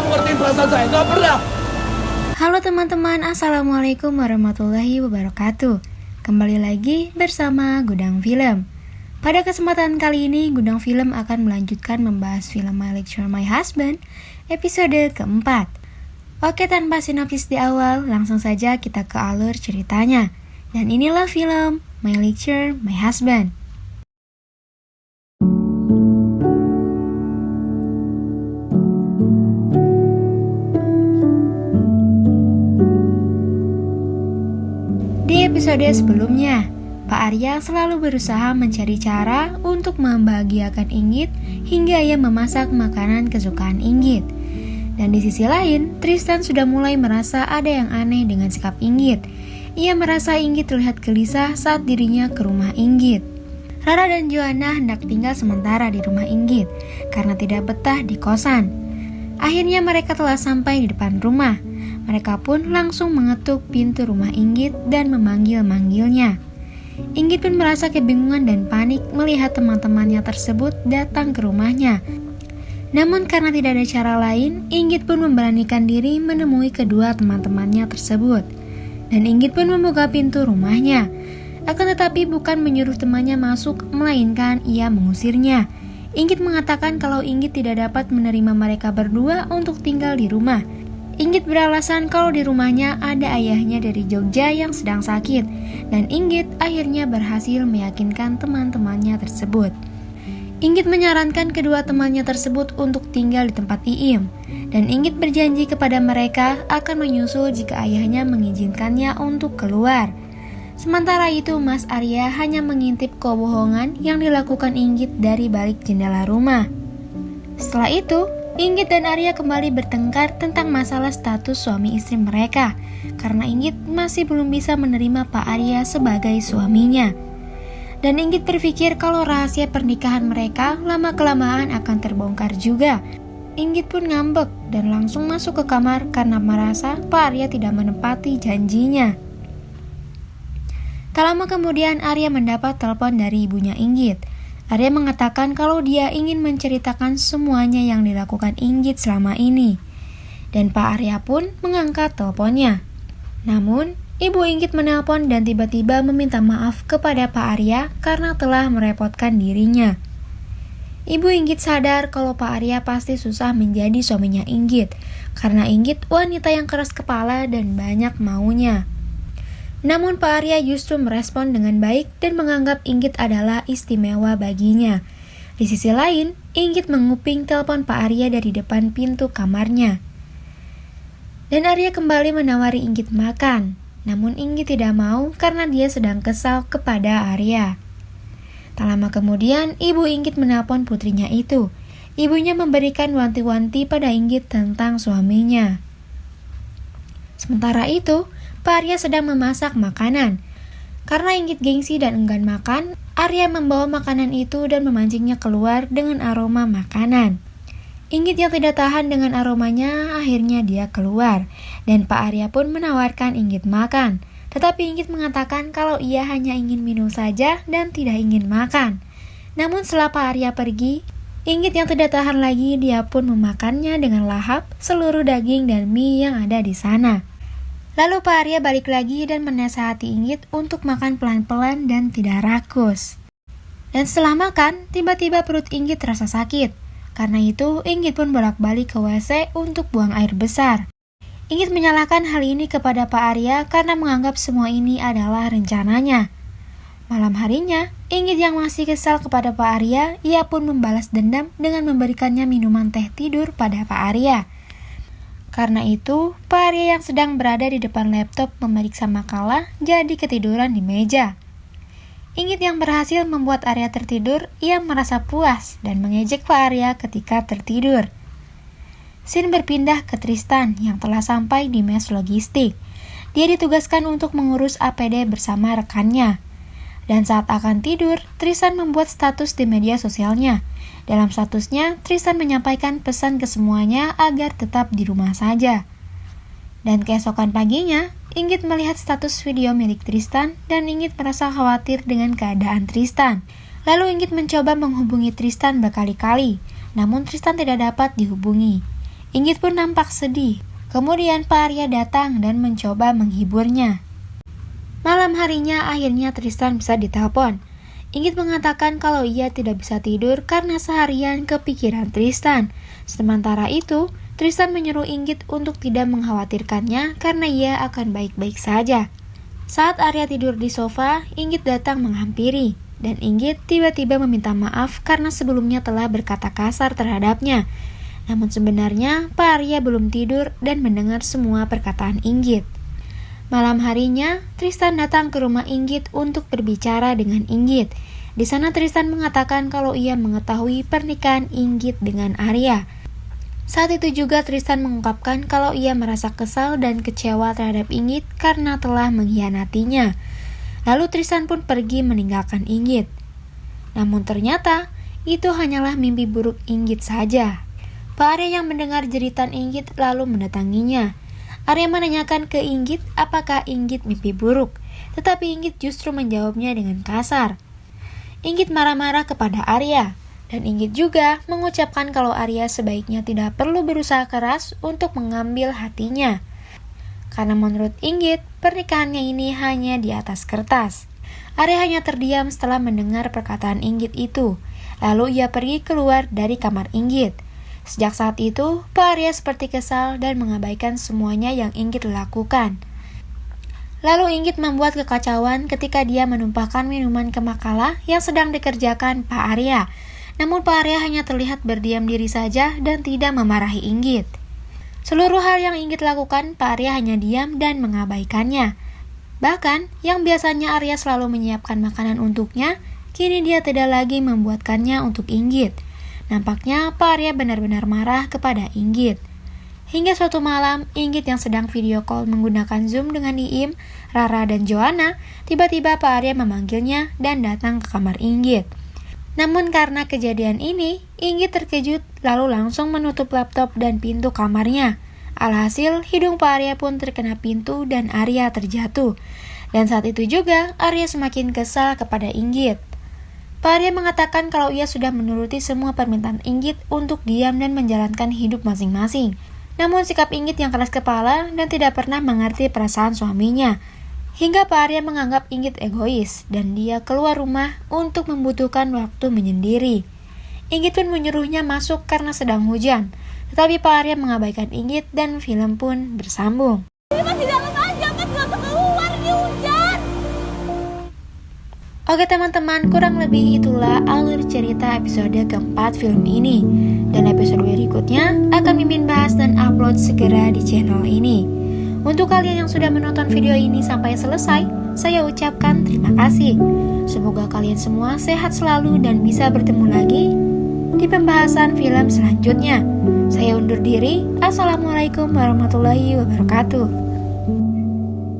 ngertiin perasaan saya, nggak pernah. Halo teman-teman, Assalamualaikum warahmatullahi wabarakatuh. Kembali lagi bersama Gudang Film. Pada kesempatan kali ini, Gudang Film akan melanjutkan membahas film My Lecture My Husband, episode keempat. Oke, tanpa sinopsis di awal, langsung saja kita ke alur ceritanya. Dan inilah film My Lecture My Husband. Di episode sebelumnya, Pak Arya selalu berusaha mencari cara untuk membahagiakan Inggit hingga ia memasak makanan kesukaan Inggit. Dan di sisi lain, Tristan sudah mulai merasa ada yang aneh dengan sikap Inggit. Ia merasa Inggit terlihat gelisah saat dirinya ke rumah Inggit. Rara dan Joanna hendak tinggal sementara di rumah Inggit karena tidak betah di kosan. Akhirnya mereka telah sampai di depan rumah. Mereka pun langsung mengetuk pintu rumah Inggit dan memanggil-manggilnya. Inggit pun merasa kebingungan dan panik melihat teman-temannya tersebut datang ke rumahnya. Namun karena tidak ada cara lain, Inggit pun memberanikan diri menemui kedua teman-temannya tersebut. Dan Inggit pun membuka pintu rumahnya. Akan tetapi bukan menyuruh temannya masuk, melainkan ia mengusirnya. Inggit mengatakan kalau Inggit tidak dapat menerima mereka berdua untuk tinggal di rumah. Inggit beralasan kalau di rumahnya ada ayahnya dari Jogja yang sedang sakit, dan Inggit akhirnya berhasil meyakinkan teman-temannya tersebut. Inggit menyarankan kedua temannya tersebut untuk tinggal di tempat Iim, dan Inggit berjanji kepada mereka akan menyusul jika ayahnya mengizinkannya untuk keluar. Sementara itu, Mas Arya hanya mengintip kebohongan yang dilakukan Inggit dari balik jendela rumah. Setelah itu, Inggit dan Arya kembali bertengkar tentang masalah status suami istri mereka, karena Inggit masih belum bisa menerima Pak Arya sebagai suaminya. Dan Inggit berpikir kalau rahasia pernikahan mereka lama-kelamaan akan terbongkar juga. Inggit pun ngambek dan langsung masuk ke kamar karena merasa Pak Arya tidak menepati janjinya. Tak lama kemudian Arya mendapat telepon dari ibunya Inggit. Arya mengatakan kalau dia ingin menceritakan semuanya yang dilakukan Inggit selama ini. Dan Pak Arya pun mengangkat teleponnya. Namun, Ibu Inggit menelpon dan tiba-tiba meminta maaf kepada Pak Arya karena telah merepotkan dirinya. Ibu Inggit sadar kalau Pak Arya pasti susah menjadi suaminya Inggit, karena Inggit wanita yang keras kepala dan banyak maunya. Namun Pak Arya justru merespon dengan baik dan menganggap Inggit adalah istimewa baginya. Di sisi lain, Inggit menguping telepon Pak Arya dari depan pintu kamarnya. Dan Arya kembali menawari Inggit makan. Namun Inggit tidak mau karena dia sedang kesal kepada Arya. Tak lama kemudian, Ibu Inggit menelpon putrinya itu. Ibunya memberikan wanti-wanti pada Inggit tentang suaminya. Sementara itu, Pak Arya sedang memasak makanan. Karena Inggit gengsi dan enggan makan, Arya membawa makanan itu dan memancingnya keluar dengan aroma makanan. Inggit yang tidak tahan dengan aromanya, akhirnya dia keluar. Dan Pak Arya pun menawarkan Inggit makan. Tetapi Inggit mengatakan kalau ia hanya ingin minum saja dan tidak ingin makan. Namun setelah Pak Arya pergi, Inggit yang tidak tahan lagi, dia pun memakannya dengan lahap seluruh daging dan mie yang ada di sana. Lalu Pak Arya balik lagi dan menasihati Inggit untuk makan pelan-pelan dan tidak rakus. Dan setelah makan, tiba-tiba perut Inggit terasa sakit. Karena itu, Inggit pun bolak-balik ke WC untuk buang air besar. Inggit menyalahkan hal ini kepada Pak Arya karena menganggap semua ini adalah rencananya. Malam harinya, Inggit yang masih kesal kepada Pak Arya, ia pun membalas dendam dengan memberikannya minuman teh tidur pada Pak Arya. Karena itu, Pak Arya yang sedang berada di depan laptop memeriksa makalah jadi ketiduran di meja. Inggit yang berhasil membuat Arya tertidur, ia merasa puas dan mengejek Pak Arya ketika tertidur. Scene berpindah ke Tristan yang telah sampai di mes logistik. Dia ditugaskan untuk mengurus APD bersama rekannya. Dan saat akan tidur, Tristan membuat status di media sosialnya. Dalam statusnya, Tristan menyampaikan pesan ke semuanya agar tetap di rumah saja. Dan keesokan paginya, Inggit melihat status video milik Tristan dan Inggit merasa khawatir dengan keadaan Tristan. Lalu Inggit mencoba menghubungi Tristan berkali-kali, namun Tristan tidak dapat dihubungi. Inggit pun nampak sedih. Kemudian Pak Arya datang dan mencoba menghiburnya. Malam harinya akhirnya Tristan bisa ditelepon. Inggit mengatakan kalau ia tidak bisa tidur karena seharian kepikiran Tristan. Sementara itu, Tristan menyuruh Inggit untuk tidak mengkhawatirkannya karena ia akan baik-baik saja. Saat Arya tidur di sofa, Inggit datang menghampiri. Dan Inggit tiba-tiba meminta maaf karena sebelumnya telah berkata kasar terhadapnya. Namun sebenarnya Pak Arya belum tidur dan mendengar semua perkataan Inggit. Malam harinya, Tristan datang ke rumah Inggit untuk berbicara dengan Inggit. Di sana Tristan mengatakan kalau ia mengetahui pernikahan Inggit dengan Arya. Saat itu juga Tristan mengungkapkan kalau ia merasa kesal dan kecewa terhadap Inggit karena telah mengkhianatinya. Lalu Tristan pun pergi meninggalkan Inggit. Namun ternyata, itu hanyalah mimpi buruk Inggit saja. Pak Arya yang mendengar jeritan Inggit lalu mendatanginya. Arya menanyakan ke Inggit apakah Inggit mimpi buruk, tetapi Inggit justru menjawabnya dengan kasar. Inggit marah-marah kepada Arya, dan Inggit juga mengucapkan kalau Arya sebaiknya tidak perlu berusaha keras untuk mengambil hatinya. Karena menurut Inggit, pernikahannya ini hanya di atas kertas. Arya hanya terdiam setelah mendengar perkataan Inggit itu, lalu ia pergi keluar dari kamar Inggit. Sejak saat itu, Pak Arya seperti kesal dan mengabaikan semuanya yang Inggit lakukan. Lalu Inggit membuat kekacauan ketika dia menumpahkan minuman ke makalah yang sedang dikerjakan Pak Arya. Namun Pak Arya hanya terlihat berdiam diri saja dan tidak memarahi Inggit. Seluruh hal yang Inggit lakukan, Pak Arya hanya diam dan mengabaikannya. Bahkan, yang biasanya Arya selalu menyiapkan makanan untuknya, kini dia tidak lagi membuatkannya untuk Inggit. Nampaknya Pak Arya benar-benar marah kepada Inggit. Hingga suatu malam, Inggit yang sedang video call menggunakan Zoom dengan Iim, Rara, dan Joanna, tiba-tiba Pak Arya memanggilnya dan datang ke kamar Inggit. Namun karena kejadian ini, Inggit terkejut lalu langsung menutup laptop dan pintu kamarnya. Alhasil, hidung Pak Arya pun terkena pintu dan Arya terjatuh. Dan saat itu juga, Arya semakin kesal kepada Inggit. Pak Arya mengatakan kalau ia sudah menuruti semua permintaan Inggit untuk diam dan menjalankan hidup masing-masing. Namun sikap Inggit yang keras kepala dan tidak pernah mengerti perasaan suaminya. Hingga Pak Arya menganggap Inggit egois dan dia keluar rumah untuk membutuhkan waktu menyendiri. Inggit pun menyuruhnya masuk karena sedang hujan. Tetapi Pak Arya mengabaikan Inggit dan film pun bersambung. Masih dalam aja, kan gak keluar di hujan. Oke teman-teman, kurang lebih itulah alur cerita episode keempat film ini. Dan episode berikutnya akan Mimin bahas dan upload segera di channel ini. Untuk kalian yang sudah menonton video ini sampai selesai, saya ucapkan terima kasih. Semoga kalian semua sehat selalu dan bisa bertemu lagi di pembahasan film selanjutnya. Saya undur diri. Assalamualaikum warahmatullahi wabarakatuh.